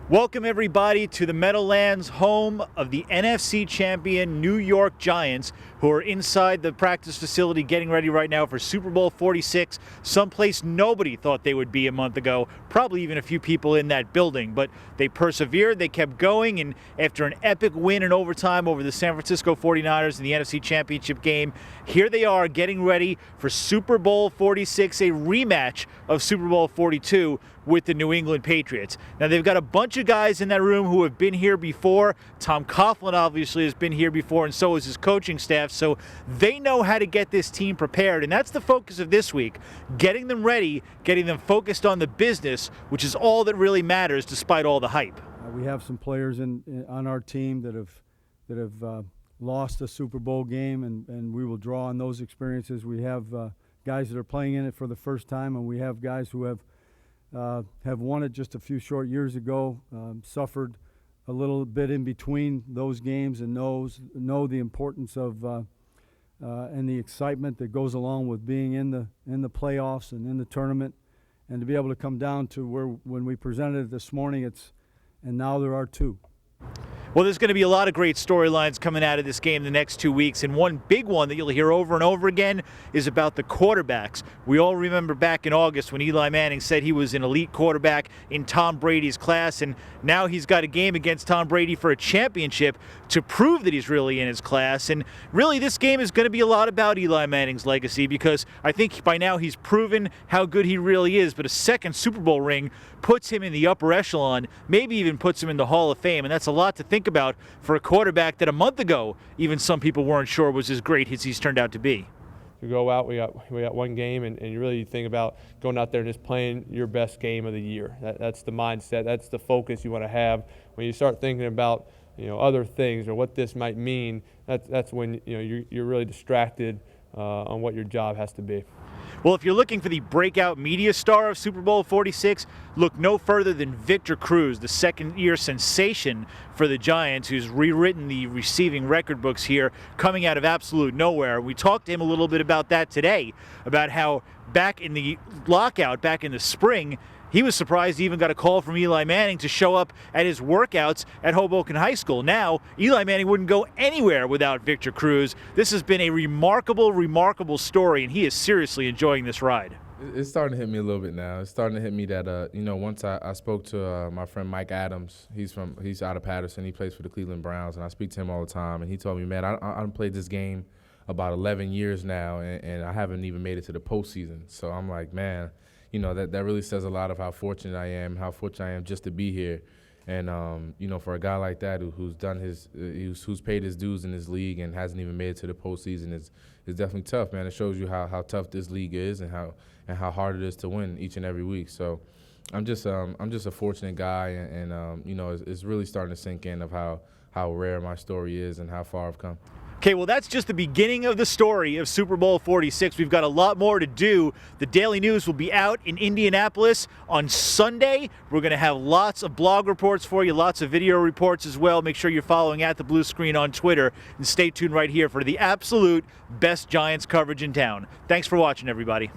Welcome everybody to the Meadowlands, home of the NFC champion New York Giants, who are inside the practice facility getting ready right now for Super Bowl 46, someplace nobody thought they would be a month ago, probably even a few people in that building. But they persevered, they kept going, and after an epic win in overtime over the San Francisco 49ers in the NFC Championship game, here they are getting ready for Super Bowl 46, a rematch of Super Bowl 42 with the New England Patriots. Now they've got a bunch of guys in that room who have been here before. Tom Coughlin obviously has been here before, and so has his coaching staff, so they know how to get this team prepared, and that's the focus of this week, getting them ready, getting them focused on the business, which is all that really matters despite all the hype. We have some players on our team that have lost a Super Bowl game, and we will draw on those experiences. We have guys that are playing in it for the first time, and we have guys who have won it just a few short years ago, suffered a little bit in between those games, and know the importance of and the excitement that goes along with being in the playoffs and in the tournament, and to be able to come down to where when we presented it this morning, and now there are two. Well, there's going to be a lot of great storylines coming out of this game the next 2 weeks, and one big one that you'll hear over and over again is about the quarterbacks. We all remember back in August when Eli Manning said he was an elite quarterback in Tom Brady's class, and now he's got a game against Tom Brady for a championship to prove that he's really in his class. And really, this game is going to be a lot about Eli Manning's legacy, because I think by now he's proven how good he really is, but a second Super Bowl ring puts him in the upper echelon, maybe even puts him in the Hall of Fame, and that's a lot to think about for a quarterback that a month ago even some people weren't sure was as great as he's turned out to be. You go out, we got one game, and you really think about going out there and just playing your best game of the year. That's the mindset, that's the focus you want to have. When you start thinking about other things or what this might mean, that's when you're really distracted on what your job has to be. Well, if you're looking for the breakout media star of Super Bowl 46, look no further than Victor Cruz, the second-year sensation for the Giants, who's rewritten the receiving record books here, coming out of absolute nowhere. We talked to him a little bit about that today, about how back in the lockout, back in the spring, he was surprised he even got a call from Eli Manning to show up at his workouts at Hoboken High School. Now, Eli Manning wouldn't go anywhere without Victor Cruz. This has been a remarkable, remarkable story, and he is seriously enjoying this ride. It's starting to hit me a little bit now. It's starting to hit me that, once I spoke to my friend Mike Adams. He's out of Patterson. He plays for the Cleveland Browns, and I speak to him all the time. And he told me, man, I've played this game about 11 years now, and I haven't even made it to the postseason. So I'm like, man, that really says a lot of how fortunate I am just to be here. And, for a guy like that who's paid his dues in this league and hasn't even made it to the postseason is definitely tough, man. It shows you how tough this league is and how hard it is to win each and every week. So I'm just a fortunate guy, and it's really starting to sink in of how rare my story is and how far I've come. Okay, well, that's just the beginning of the story of Super Bowl 46. We've got a lot more to do. The Daily News will be out in Indianapolis on Sunday. We're going to have lots of blog reports for you, lots of video reports as well. Make sure you're following at the Blue Screen on Twitter, and stay tuned right here for the absolute best Giants coverage in town. Thanks for watching, everybody.